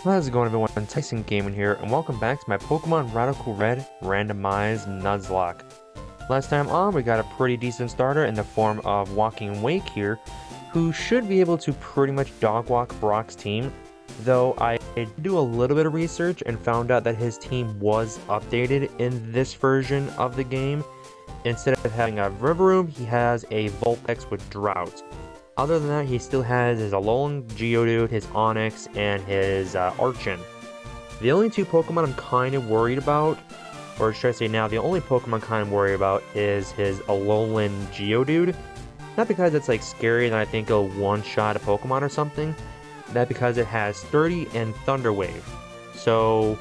How's it going, everyone? Tyson Gaming here, and welcome back to my Pokemon Radical Red Randomized Nuzlocke. Last time on, we got a pretty decent starter in the form of Walking Wake here, who should be able to pretty much dog walk Brock's team, though I did do a little bit of research and found out that his team was updated in this version of the game. Instead of having a Rivaroom, he has a Vulpix with Drought. Other than that, he still has his Alolan Geodude, his Onix, and his Archon. The only two Pokemon I'm kind of worried about, or should I say now, the only Pokemon I'm kind of worried about is his Alolan Geodude. Not because it's like scary and I think it'll one-shot a Pokemon or something, that because it has Sturdy and Thunder Wave. So,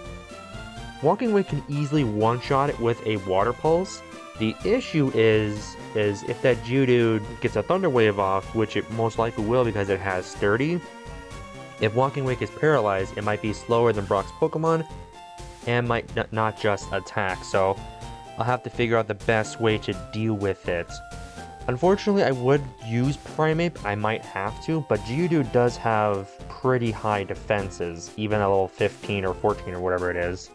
Walking Wake can easily one-shot it with a Water Pulse. The issue is if that Geodude gets a Thunder Wave off, which it most likely will because it has Sturdy, if Walking Wake is paralyzed, it might be slower than Brock's Pokemon, and might not just attack, so I'll have to figure out the best way to deal with it. Unfortunately, I would use Primeape, I might have to, but Geodude does have pretty high defenses, even at level 15 or 14 or whatever it is.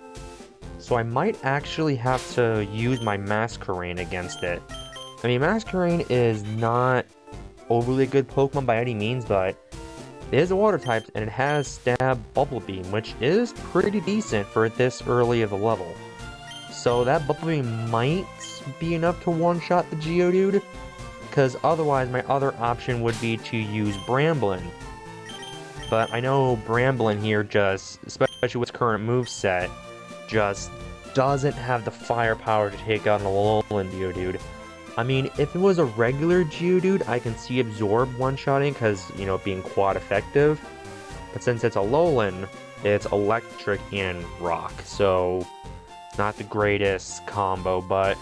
So I might actually have to use my Masquerain against it. I mean, Masquerain is not overly good Pokemon by any means, but it is a water type and it has Stab Bubble Beam, which is pretty decent for this early of a level. So that Bubble Beam might be enough to one-shot the Geodude, because otherwise my other option would be to use Bramblin. But I know Bramblin here just, especially with its current moveset, just doesn't have the firepower to take out an Alolan Geodude. I mean, if it was a regular Geodude, I can see Absorb one-shotting because, you know, being quad effective. But since it's Alolan, it's Electric and Rock, so not the greatest combo, but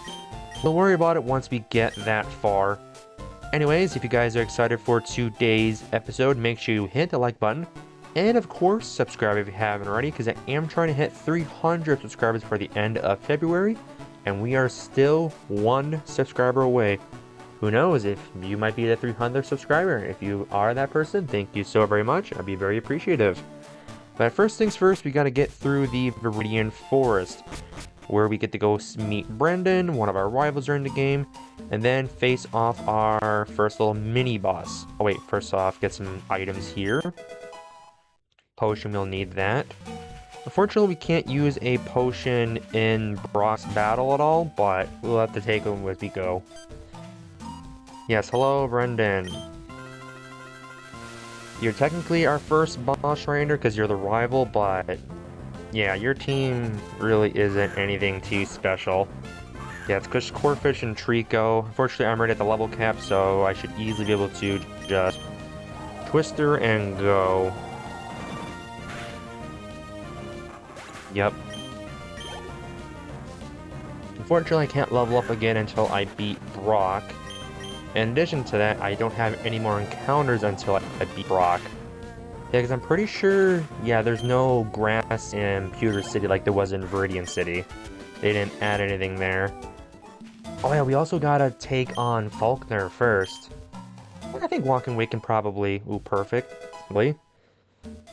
we'll worry about it once we get that far. Anyways, if you guys are excited for today's episode, make sure you hit the like button. And of course, subscribe if you haven't already, because I am trying to hit 300 subscribers for the end of February, and we are still one subscriber away. Who knows, if you might be the 300th subscriber. If you are that person, thank you so very much. I'd be very appreciative. But first things first, we got to get through the Viridian Forest, where we get to go meet Brendan, one of our rivals during the game, and then face off our first little mini-boss. Oh wait, first off, get some items here. Potion, we'll need that. Unfortunately, we can't use a potion in Brock's battle at all, but we'll have to take them as we go. Yes, hello, Brendan. You're technically our first boss trainer because you're the rival, but yeah, your team really isn't anything too special. Yeah, it's just Corphish and Trico. Unfortunately, I'm right at the level cap, so I should easily be able to just Twister and go. Yep. Unfortunately, I can't level up again until I beat Brock. In addition to that, I don't have any more encounters until I beat Brock. Yeah, because I'm pretty sure, yeah, there's no grass in Pewter City like there was in Viridian City. They didn't add anything there. Oh yeah, we also gotta take on Falkner first. I think Walking Wake can probably, perfectly.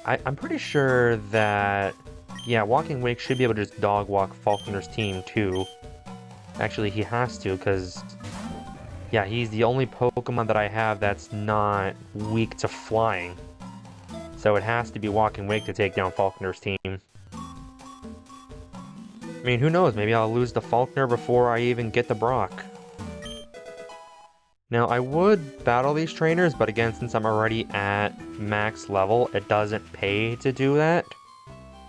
I'm pretty sure that, yeah, Walking Wake should be able to just dog walk Falkner's team too. Actually, he has to, because, yeah, he's the only Pokemon that I have that's not weak to flying. So it has to be Walking Wake to take down Falkner's team. I mean, who knows, maybe I'll lose the Falkner before I even get the Brock. Now, I would battle these trainers, but again, since I'm already at max level, it doesn't pay to do that.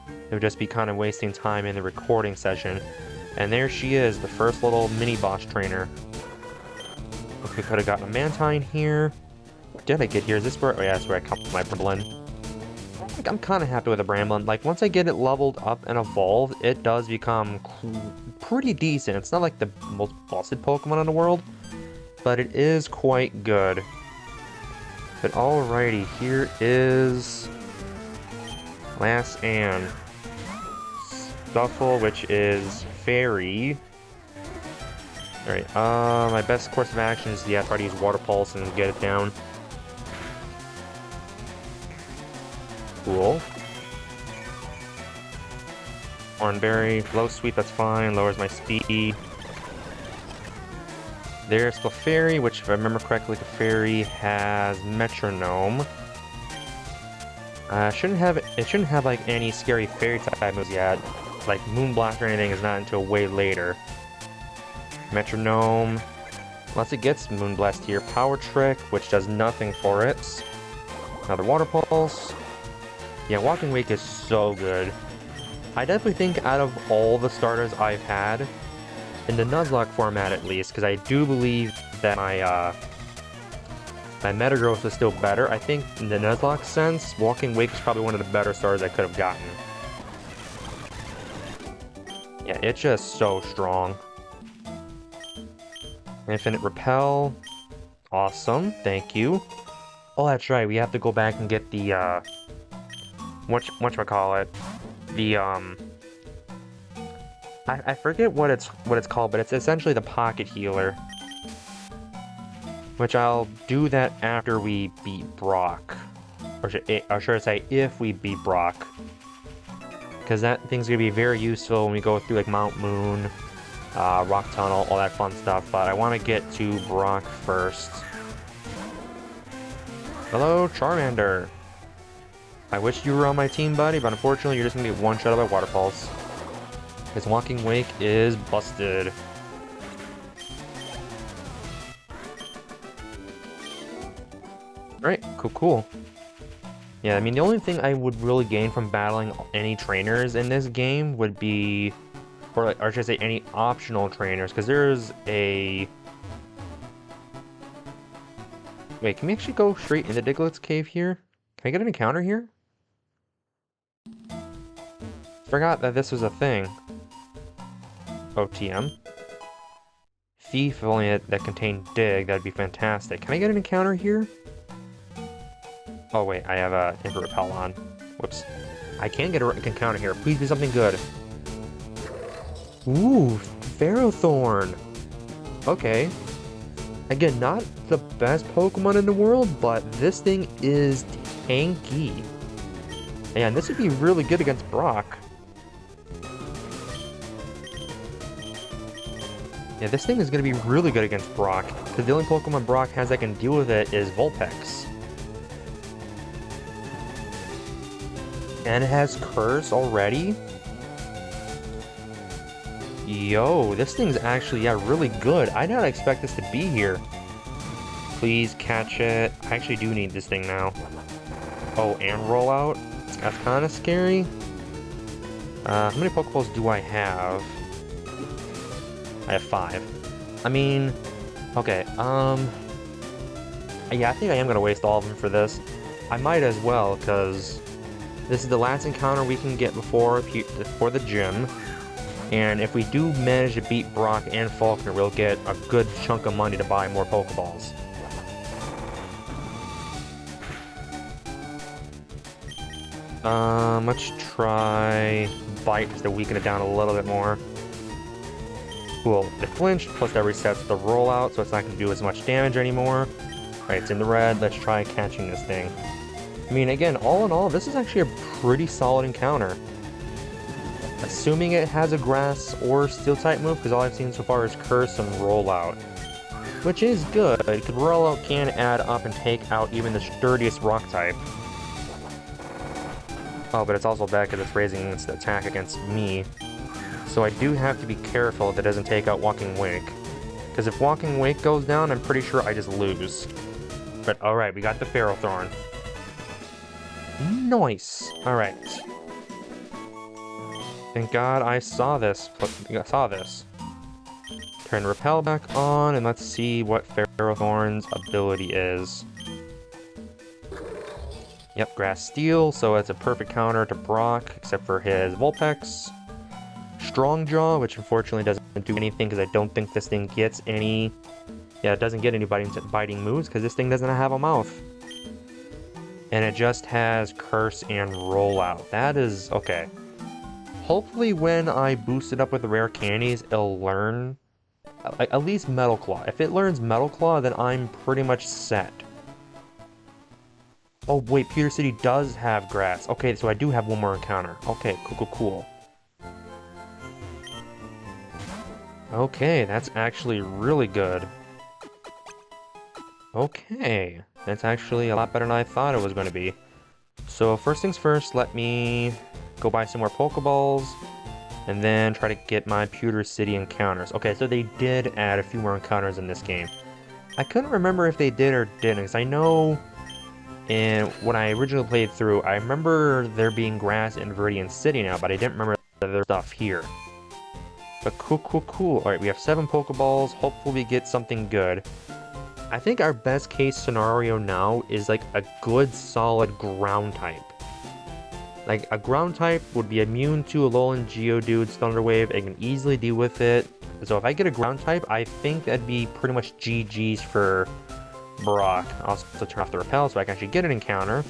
It would just be kind of wasting time in the recording session. And there she is, the first little mini-boss trainer. Okay, could have gotten a Mantine here. What did I get here? Is this where... Oh yeah, that's where I come with my Bramblin. I'm kind of happy with the Bramblin. Like, once I get it leveled up and evolved, it does become pretty decent. It's not like the most busted Pokemon in the world, but it is quite good. But alrighty, here is Lass Ann. Stuffle, which is Fairy. Alright, my best course of action is, yeah, try to use Water Pulse and get it down. Cool. Hornberry, low sweep, that's fine, lowers my speed. There's Clefairy, which if I remember correctly, Clefairy has Metronome. It shouldn't have like any scary fairy type moves yet. Like Moonblast or anything is not until way later. Metronome, unless it gets Moonblast here. Power Trick, which does nothing for it. Another Water Pulse. Yeah, Walking Wake is so good. I definitely think out of all the starters I've had, in the Nuzlocke format at least, because I do believe that my Metagross is still better. I think in the Nuzlocke sense, Walking Wake is probably one of the better starters I could have gotten. Yeah, it's just so strong. Infinite Repel. Awesome, thank you. Oh, that's right, we have to go back and get the, whatchamacallit? The, I forget what it's called, but it's essentially the Pocket Healer. Which I'll do that after we beat Brock. Or should I say, if we beat Brock. Because that thing's going to be very useful when we go through like Mount Moon, Rock Tunnel, all that fun stuff. But I want to get to Brock first. Hello, Charmander. I wish you were on my team, buddy, but unfortunately you're just going to get one-shot by Water Pulse. His Walking Wake is busted. Alright, cool. Yeah, I mean, the only thing I would really gain from battling any trainers in this game would be, or should I say any optional trainers, because there's a... Wait, can we actually go straight into Diglett's cave here? Can I get an encounter here? Forgot that this was a thing. OTM. Thief, if only that contained Dig, that'd be fantastic. Can I get an encounter here? Oh wait, I have a Infinite Repel on. Whoops. I can get an encounter here. Please be something good. Ooh, Ferrothorn. Okay. Again, not the best Pokemon in the world, but this thing is tanky. And this would be really good against Brock. Yeah, this thing is going to be really good against Brock, because the only Pokemon Brock has that can deal with it is Vulpix. And it has Curse already? Yo, this thing's actually, yeah, really good. I did not expect this to be here. Please catch it. I actually do need this thing now. Oh, and Rollout? That's kind of scary. How many Pokeballs do I have? I have 5. I mean, okay, yeah, I think I am going to waste all of them for this. I might as well, because this is the last encounter we can get before the gym. And if we do manage to beat Brock and Falkner, we'll get a good chunk of money to buy more Pokeballs. Let's try Bite just to weaken it down a little bit more. Cool. The flinch, plus that resets the rollout, so it's not going to do as much damage anymore. Alright, it's in the red. Let's try catching this thing. I mean, again, all in all, this is actually a pretty solid encounter. Assuming it has a grass or steel type move, because all I've seen so far is Curse and Rollout. Which is good, because Rollout can add up and take out even the sturdiest rock type. Oh, but it's also bad because it's raising its attack against me. So I do have to be careful that it doesn't take out Walking Wake. Because if Walking Wake goes down, I'm pretty sure I just lose. But alright, we got the Ferrothorn. Nice! Alright. Thank God I saw this. Turn Repel back on, and let's see what Ferrothorn's ability is. Yep, Grass Steel, so it's a perfect counter to Brock, except for his Vulpix. Strong Jaw, which unfortunately doesn't do anything because I don't think this thing gets any... Yeah, it doesn't get any biting moves because this thing doesn't have a mouth. And it just has Curse and Rollout. That is... okay. Hopefully when I boost it up with the rare candies, it'll learn... at least Metal Claw. If it learns Metal Claw, then I'm pretty much set. Oh wait, Pewter City does have grass. Okay, so I do have one more encounter. Okay, cool. Okay, that's actually really good. Okay, that's actually a lot better than I thought it was going to be. So first things first, let me go buy some more Pokeballs, and then try to get my Pewter City encounters. Okay, so they did add a few more encounters in this game. I couldn't remember if they did or didn't, because I know when I originally played through, I remember there being grass in Viridian City now, but I didn't remember the other stuff here. But cool. Alright, we have 7 Pokeballs. Hopefully we get something good. I think our best case scenario now is like a good solid ground type. Like a ground type would be immune to Alolan Geodude's Thunder Wave and can easily deal with it. So if I get a ground type, I think that'd be pretty much GG's for Brock. I'll also turn off the repel so I can actually get an encounter.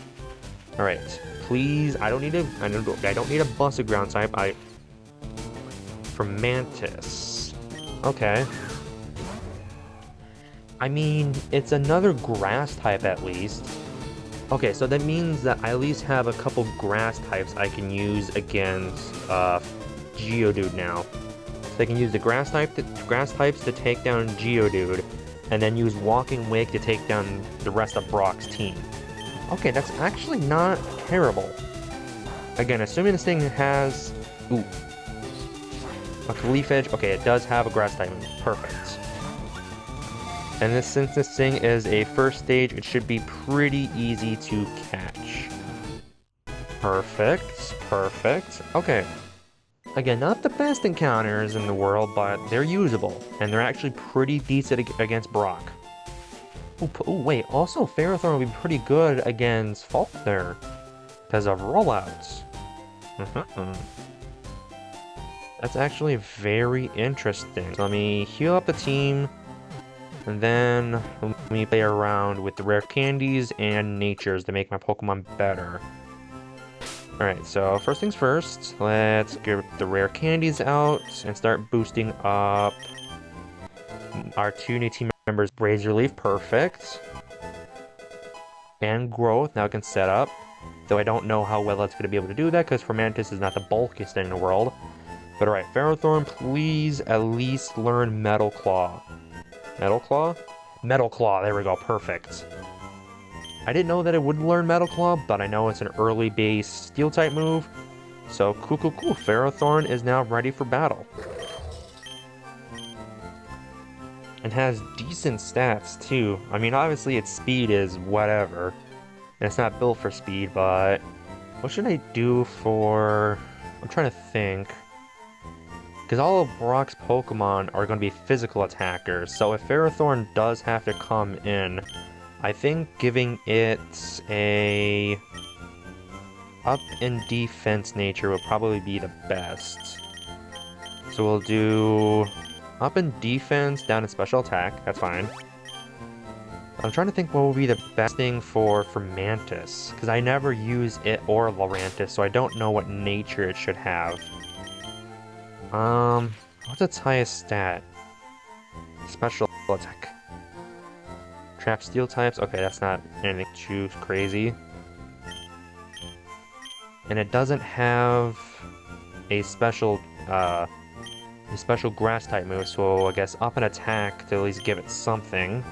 Alright, please, I don't need a busted ground type. From Mantis. Okay. I mean, it's another grass type at least. Okay, so that means that I at least have a couple grass types I can use against Geodude now. So I can use the grass types to take down Geodude, and then use Walking Wake to take down the rest of Brock's team. Okay, that's actually not terrible. Again, assuming this thing has... Ooh. A Leaf Edge. Okay, it does have a grass type. Perfect. And since this thing is a first stage, it should be pretty easy to catch. Perfect. Okay. Again, not the best encounters in the world, but they're usable. And they're actually pretty decent against Brock. Ooh, wait, also Ferrothorn will be pretty good against Faulkner because of rollouts. That's actually very interesting. So let me heal up the team, and then let me play around with the rare candies and natures to make my Pokemon better. Alright, so first things first, let's get the rare candies out and start boosting up our 2 new team members. Razor Leaf, perfect. And Growth, now I can set up. Though I don't know how well it's going to be able to do that, because Formantis is not the bulkiest thing in the world. But alright, Ferrothorn, please at least learn Metal Claw. Metal Claw? Metal Claw, there we go, perfect. I didn't know that it would learn Metal Claw, but I know it's an early base Steel-type move. So, cool. Ferrothorn is now ready for battle. And has decent stats, too. I mean, obviously its speed is whatever. And it's not built for speed, but... what should I do for... I'm trying to think... because all of Brock's Pokemon are going to be physical attackers, so if Ferrothorn does have to come in, I think giving it a up in defense nature would probably be the best. So we'll do up in defense, down in special attack, that's fine. I'm trying to think what would be the best thing for Mantis, because I never use it or Lurantis, so I don't know what nature it should have. What's its highest stat? Special attack. Trap Steel types? Okay, that's not anything too crazy. And it doesn't have a special grass type move, so I guess up an attack to at least give it something.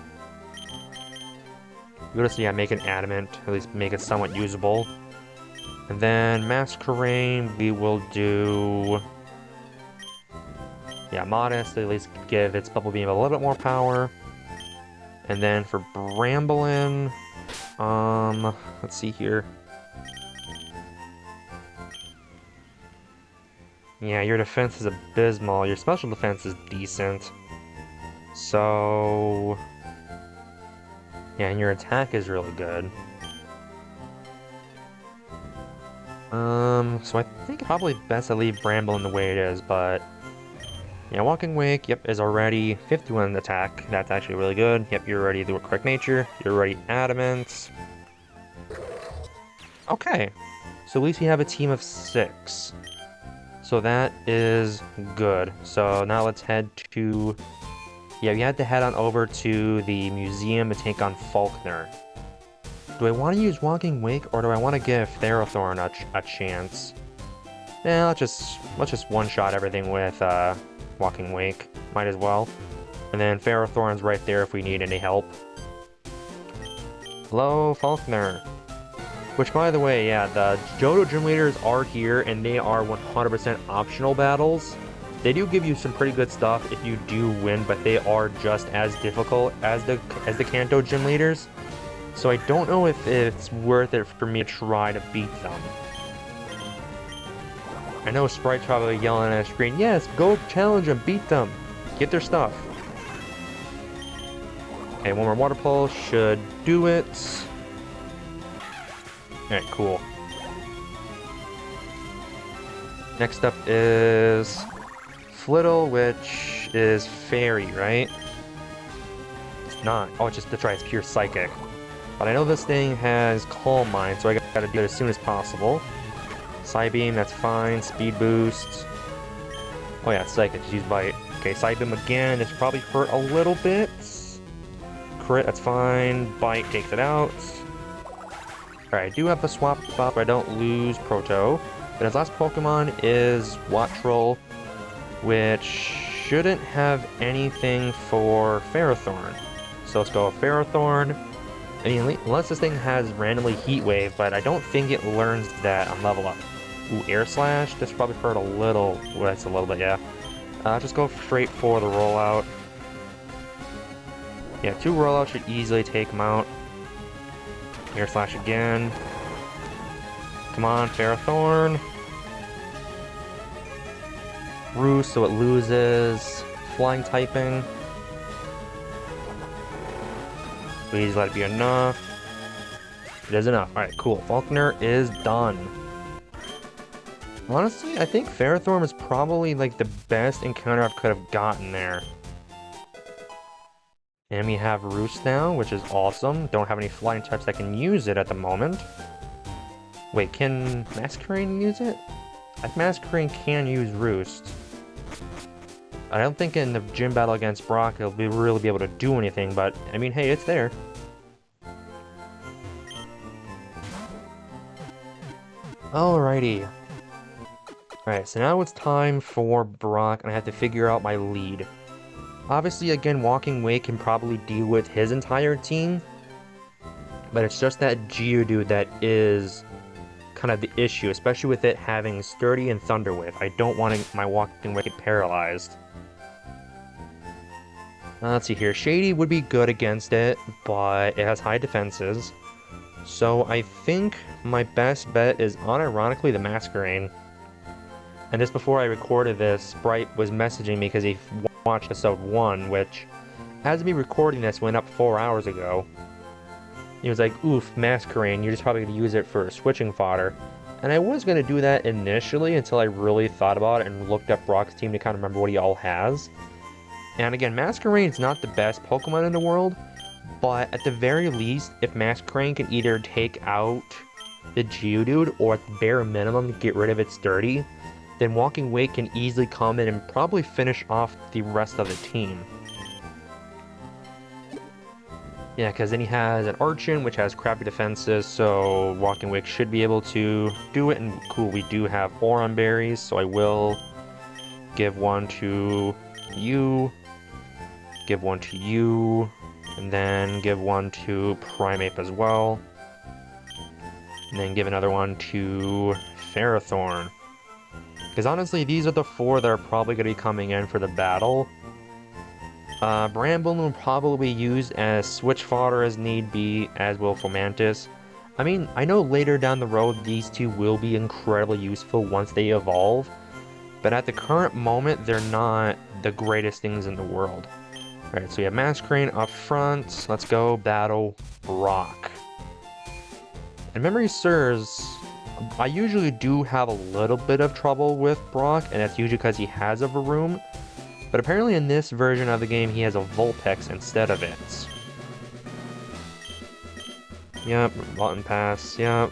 You notice, yeah, make it adamant, at least make it somewhat usable. And then Masquerain, we will do... yeah, Modest, to at least give its Bubble Beam a little bit more power. And then for Bramblin, let's see here. Yeah, your defense is abysmal. Your special defense is decent. So... yeah, and your attack is really good. So I think probably best to leave Bramblin the way it is, but... yeah, Walking Wake, yep, is already 51 attack. That's actually really good. Yep, you're already the correct nature. You're already adamant. Okay, so at least we have a team of 6. So that is good. So now let's head to... yeah, we had to head on over to the museum to take on Faulkner. Do I want to use Walking Wake, or do I want to give Ferrothorn a chance? Yeah, let's just one-shot everything with Walking Wake. Might as well. And then Ferrothorn's right there if we need any help. Hello, Falkner. Which, by the way, yeah, the Johto Gym Leaders are here, and they are 100% optional battles. They do give you some pretty good stuff if you do win, but they are just as difficult as the Kanto Gym Leaders. So I don't know if it's worth it for me to try to beat them. I know Sprite's probably yelling at a screen, yes, go challenge them, beat them, get their stuff. Okay, one more Water Pulse should do it. Alright, cool. Next up is Flittle, which is Fairy, right? It's not. Oh, it's just, that's right, it's pure Psychic. But I know this thing has Calm Mind, so I gotta do it as soon as possible. Psybeam, that's fine. Speed Boost. Oh yeah, it's Psychic, just use Bite. Okay, Psybeam again, it's probably hurt a little bit. Crit, that's fine. Bite takes it out. Alright, I do have the swap spot, but I don't lose Proto. But his last Pokemon is Wattrel, which shouldn't have anything for Ferrothorn. So let's go Ferrothorn. I mean, unless this thing has randomly Heat Wave, but I don't think it learns that on level up. Ooh, Air Slash, this probably hurt a little. Well, that's a little bit, yeah. Just go straight for the rollout. Yeah, 2 rollouts should easily take him out. Air Slash again. Come on, Ferrothorn. Roost, so it loses flying typing. Please let it be enough. It is enough. Alright, cool. Falkner is done. Honestly, I think Ferrothorn is probably like the best encounter I could have gotten there. And we have Roost now, which is awesome. Don't have any flying types that can use it at the moment. Wait, can Masquerain use it? I think Masquerain can use Roost. I don't think in the gym battle against Brock he'll really be able to do anything, but I mean, hey, it's there. Alrighty. Alright, so now it's time for Brock, and I have to figure out my lead. Obviously, again, Walking Wake can probably deal with his entire team, but it's just that Geodude that is kind of the issue, especially with it having Sturdy and Thunder Wave. I don't want my Walking Wake to get paralyzed. Let's see here. Shady would be good against it, but it has high defenses. So I think my best bet is unironically the Masquerain. And just before I recorded this, Sprite was messaging me because he watched episode 1, which, as of me recording this, went up 4 hours ago. He was like, oof, Masquerain, you're just probably going to use it for switching fodder. And I was going to do that initially until I really thought about it and looked up Brock's team to kind of remember what he all has. And again, Masquerain's not the best Pokemon in the world, but at the very least, if Masquerain can either take out the Geodude or at the bare minimum get rid of its Sturdy, then Walking Wake can easily come in and probably finish off the rest of the team. Yeah, because then he has an Archon, which has crappy defenses, so Walking Wake should be able to do it. And cool, we do have Oron Berries, so I will give one to you, give one to you, and then give one to Primeape as well. And then give another one to Ferrothorn. Because honestly, these are the 4 that are probably going to be coming in for the battle. Bramble will probably be used as switch fodder as need be, as will Fomantis. I mean, I know later down the road these 2 will be incredibly useful once they evolve, but at the current moment, they're not the greatest things in the world. Alright, so we have Masquerain up front. Let's go battle Brock. And memory serves, I usually do have a little bit of trouble with Brock, and that's usually because he has a Varoom. But apparently in this version of the game, he has a Vulpix instead of it. Yep, button pass, yep.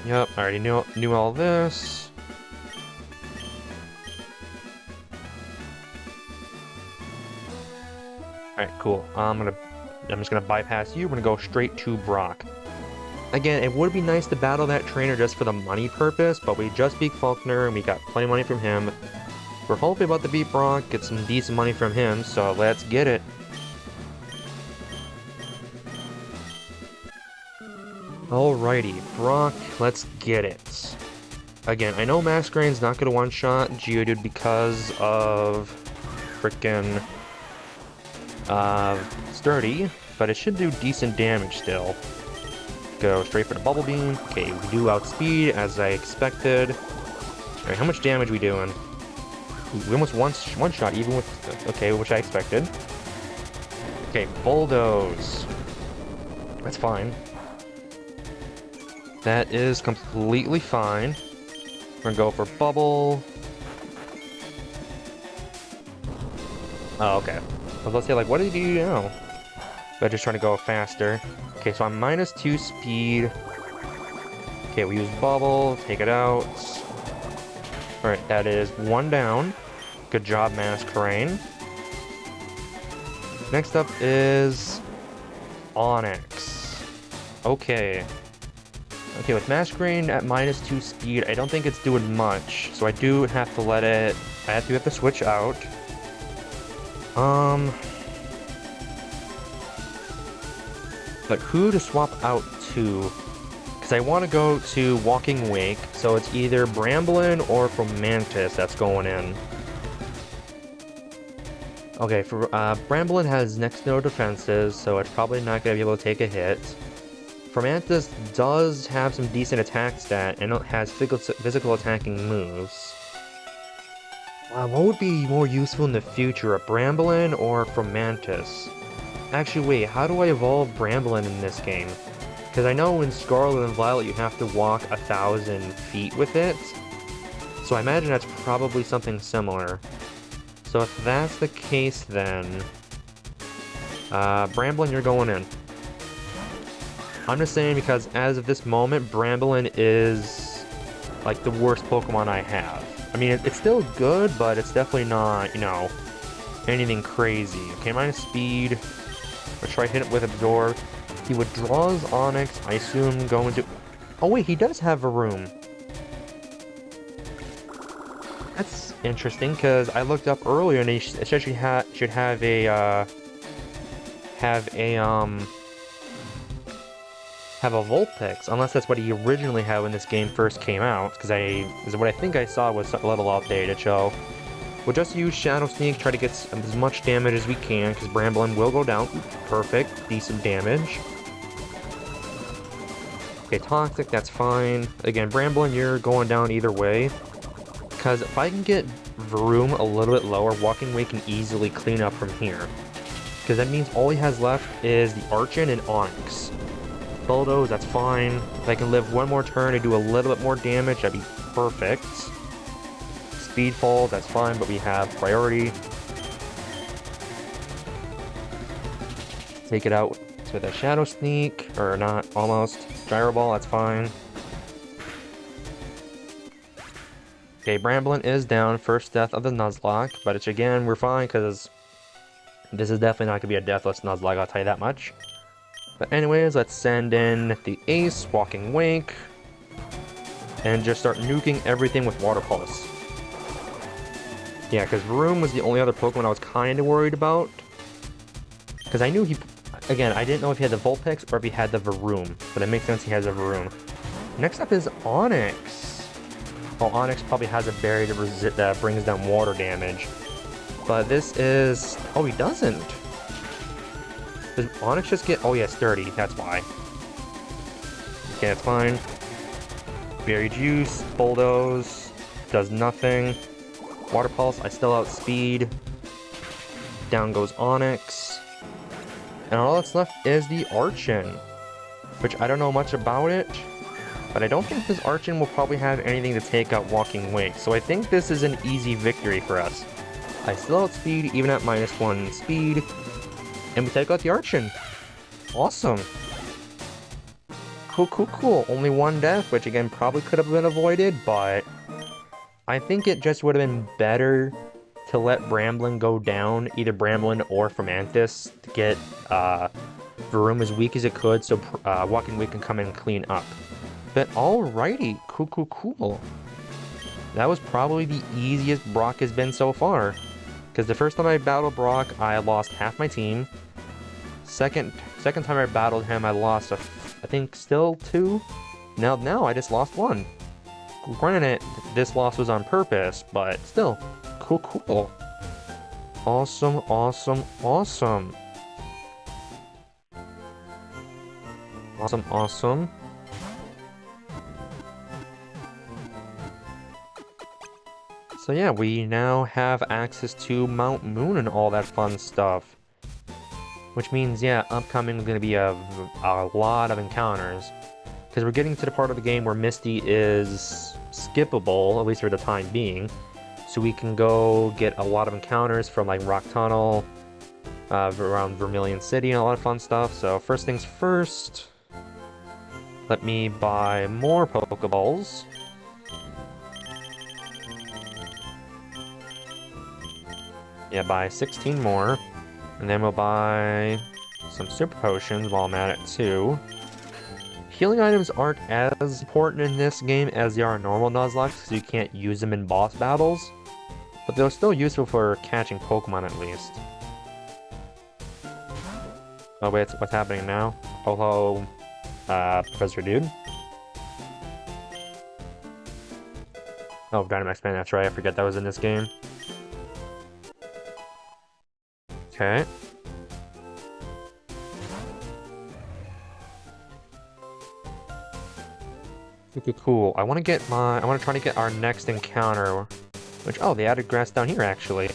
Yep, I already knew all this. Alright, cool. I'm just gonna bypass you. We're gonna go straight to Brock. Again, it would be nice to battle that trainer just for the money purpose, but we just beat Faulkner and we got plenty of money from him. We're hopefully about to beat Brock, get some decent money from him, so let's get it. Alrighty, Brock, let's get it. Again, I know Masquerade's not gonna one-shot Geodude because of frickin' Sturdy, but it should do decent damage still. Go straight for the Bubble Beam. Okay, we do outspeed as I expected. Alright, how much damage we doing? We almost one-shot even with... Okay, which I expected. Okay, Bulldoze. That's fine. That is completely fine. We're gonna go for Bubble. Oh, okay. I was about to say, like, what did he do now? But just trying to go faster. Okay, so I'm -2 speed. Okay, we use Bubble, take it out. Alright, that is 1 down. Good job, Masquerain. Next up is Onix. Okay. Okay, with Masquerain at -2 speed, I don't think it's doing much. So I do have to let it... I have to switch out. Like, who to swap out to? Because I want to go to Walking Wake, so it's either Bramblin or Fomantis that's going in. Okay, for Bramblin has next to no defenses, so it's probably not going to be able to take a hit. Fomantis does have some decent attack stat, and it has physical attacking moves. What would be more useful in the future, a Bramblin or Fomantis? Actually, wait, how do I evolve Bramblin in this game? Because I know in Scarlet and Violet you have to walk 1,000 feet with it. So I imagine that's probably something similar. So if that's the case then... Bramblin, you're going in. I'm just saying because as of this moment, Bramblin is like the worst Pokemon I have. I mean, it's still good, but it's definitely not, you know, anything crazy. Okay, minus speed. Or try hit it with Absorb. He withdraws Onix, I assume going to... Oh wait, he does have a room. That's interesting, because I looked up earlier and it should have a, have a Vulpix, unless that's what he originally had when this game first came out, because what I think I saw was a little updated, so... We'll just use Shadow Sneak, try to get as much damage as we can, because Bramblin will go down. Perfect, decent damage. Okay, Toxic, that's fine. Again, Bramblin, you're going down either way. Because if I can get Vroom a little bit lower, Walking Wake can easily clean up from here. Because that means all he has left is the Archon and Onix. Bulldoze, that's fine. If I can live one more turn and do a little bit more damage, that'd be perfect. Speedfall, that's fine, but we have priority. Take it out with a Shadow Sneak, or not, almost. Gyro Ball, that's fine. Okay, Bramblin is down, first death of the Nuzlocke, but it's again, we're fine, because this is definitely not going to be a deathless Nuzlocke, I'll tell you that much. But anyways, let's send in the Ace, Walking Wake, and just start nuking everything with Water Pulse. Yeah, because Vroom was the only other Pokemon I was kind of worried about. Because I knew he... Again, I didn't know if he had the Vulpix or if he had the Vroom. But it makes sense he has a Vroom. Next up is Onix. Well, Onix probably has a berry that brings down water damage. But this is... Oh, he doesn't. Does Onix just get... Oh, yeah, Sturdy. That's why. Okay, that's fine. Berry Juice. Bulldoze. Does nothing. Water Pulse, I still outspeed. Down goes Onix. And all that's left is the Archon. Which I don't know much about it. But I don't think this Archon will probably have anything to take out Walking Wake. So I think this is an easy victory for us. I still outspeed even at -1 speed. And we take out the Archon. Awesome. Cool, cool, cool. Only one death, which again probably could have been avoided, but... I think it just would have been better to let Bramblin go down, either Bramblin or Fomantis, to get Vroom as weak as it could, so Walking Wake can come in and clean up. But alrighty, cool. That was probably the easiest Brock has been so far. Because the first time I battled Brock, I lost half my team. Second time I battled him, I lost, I think, still 2. Now I just lost 1. Granted, this loss was on purpose, but still, cool. Awesome. So yeah, we now have access to Mount Moon and all that fun stuff. Which means, yeah, upcoming is going to be a lot of encounters. Because we're getting to the part of the game where Misty is skippable, at least for the time being. So we can go get a lot of encounters from like Rock Tunnel, around Vermilion City and a lot of fun stuff. So first things first, let me buy more Pokeballs. Yeah, buy 16 more. And then we'll buy some Super Potions while I'm at it too. Healing items aren't as important in this game as they are in normal Nuzlocke, because you can't use them in boss battles. But they're still useful for catching Pokemon at least. Oh wait, what's happening now? Hello, Professor Dude? Oh, Dynamax Man, that's right, I forget that was in this game. Okay. Okay, cool. I want to try to get our next encounter, which, oh, they added grass down here, actually.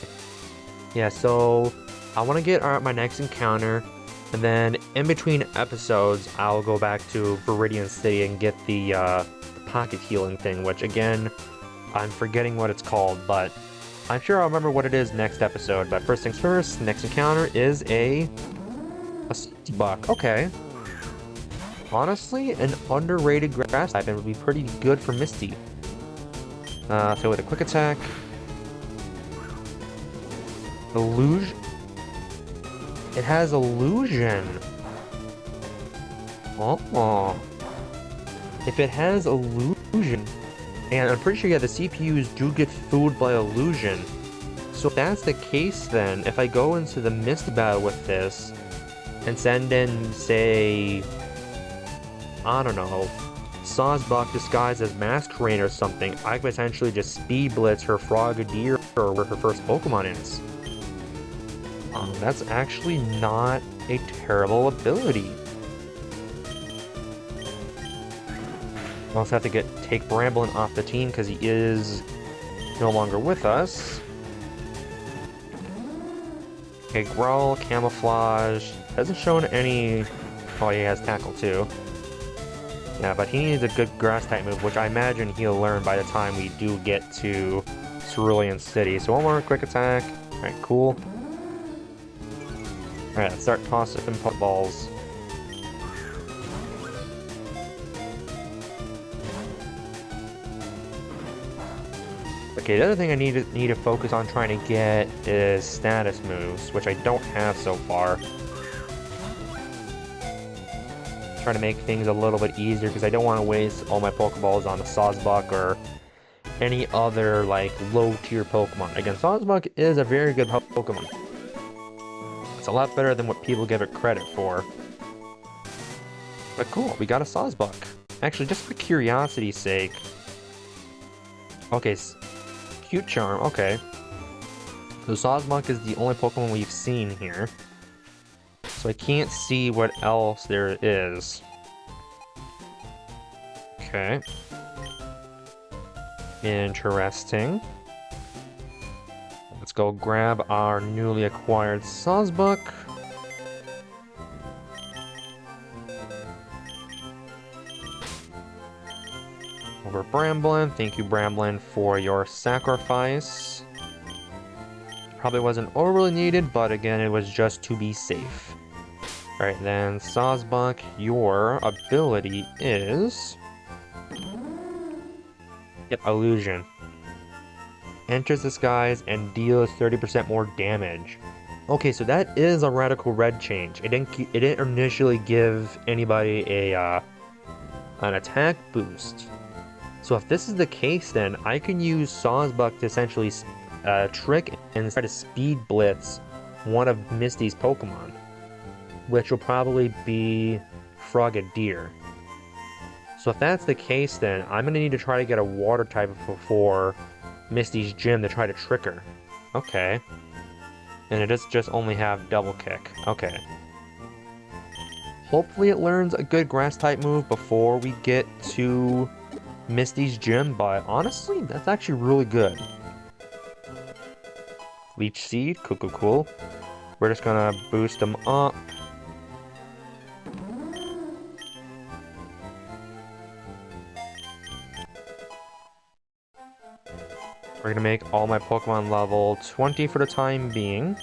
Yeah, so I want to get my next encounter, and then in between episodes, I'll go back to Viridian City and get the pocket healing thing, which, again, I'm forgetting what it's called, but I'm sure I'll remember what it is next episode. But first things first, next encounter is a buck. Okay. Honestly, an underrated grass type would be pretty good for Misty. So with a quick attack. Illusion. It has illusion. Oh. If it has illusion, and I'm pretty sure, yeah, the CPUs do get fooled by illusion. So if that's the case, then if I go into the Mist battle with this and send in, say, I don't know, Sawsbuck disguised as Masquerain or something, I could potentially just Speed Blitz her Frogadier or where her first Pokemon is. That's actually not a terrible ability. I also have to take Bramblin off the team because he is no longer with us. Okay, Growl, Camouflage, hasn't shown any... Oh, he has Tackle too. Yeah, but he needs a good Grass-type move, which I imagine he'll learn by the time we do get to Cerulean City. So one more quick attack. Alright, cool. Alright, let's start tossing some Pokeballs. Okay, the other thing I need to focus on trying to get is status moves, which I don't have so far. Trying to make things a little bit easier because I don't want to waste all my Pokeballs on a Sawsbuck or any other like low-tier Pokemon. Again, Sawsbuck is a very good Pokemon. It's a lot better than what people give it credit for. But cool, we got a Sawsbuck. Actually, just for curiosity's sake. Okay, Cute Charm, okay. So Sawsbuck is the only Pokemon we've seen here. So I can't see what else there is. Okay. Interesting. Let's go grab our newly acquired Sawsbuck. Over Bramblin. Thank you, Bramblin, for your sacrifice. Probably wasn't overly needed, but again, it was just to be safe. Alright, then, Sawsbuck, your ability is... Yep, Illusion. Enters disguise and deals 30% more damage. Okay, so that is a Radical Red change. It didn't initially give anybody an attack boost. So if this is the case, then I can use Sawsbuck to essentially trick and try to speed blitz one of Misty's Pokemon, which will probably be Frogadier. So if that's the case, then I'm going to need to try to get a water type for Misty's gym to try to trick her. Okay. And it does just only have double kick. Okay. Hopefully it learns a good grass type move before we get to Misty's gym, but honestly, that's actually really good. Leech Seed, cool. We're just gonna boost them up. We're gonna make all my Pokemon level 20 for the time being.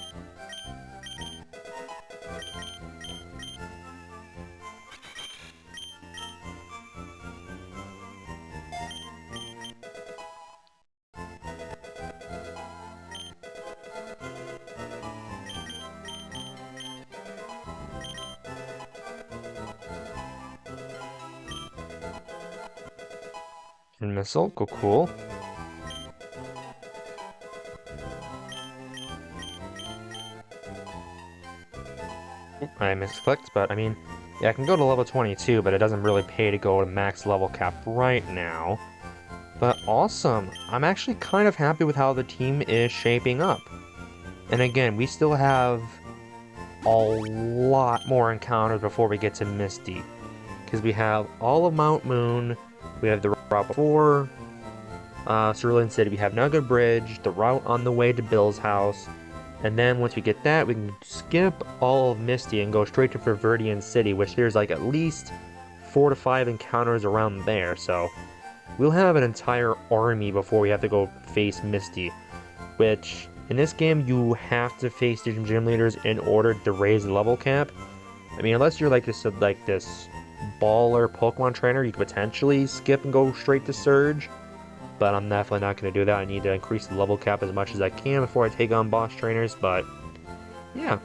And Missile, cool. I misclicked, but I mean, yeah, I can go to level 22, but it doesn't really pay to go to max level cap right now. But awesome! I'm actually kind of happy with how the team is shaping up. And again, we still have a lot more encounters before we get to Misty. Because we have all of Mount Moon, we have the route before Cerulean City, we have Nugget Bridge, the route on the way to Bill's house, and then once we get that, we can skip all of Misty and go straight to Ververdian City, which there's like at least 4 to 5 encounters around there, so we'll have an entire army before we have to go face Misty, which in this game you have to face different gym leaders in order to raise the level cap. I mean, unless you're like this baller Pokemon trainer, you could potentially skip and go straight to Surge, but I'm definitely not going to do that. I need to increase the level cap as much as I can before I take on boss trainers, but yeah.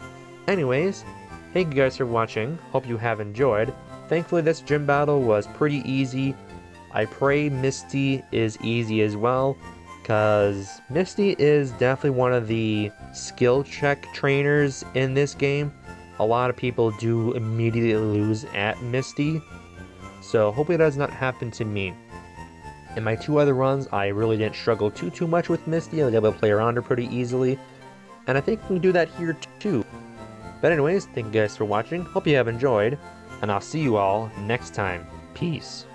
Anyways, thank you guys for watching. Hope you have enjoyed. Thankfully, this gym battle was pretty easy. I pray Misty is easy as well, because Misty is definitely one of the skill check trainers in this game. A lot of people do immediately lose at Misty, so hopefully that does not happen to me. In my 2 other runs, I really didn't struggle too much with Misty. I was able to play around her pretty easily, and I think we can do that here too. But anyways, thank you guys for watching, hope you have enjoyed, and I'll see you all next time. Peace.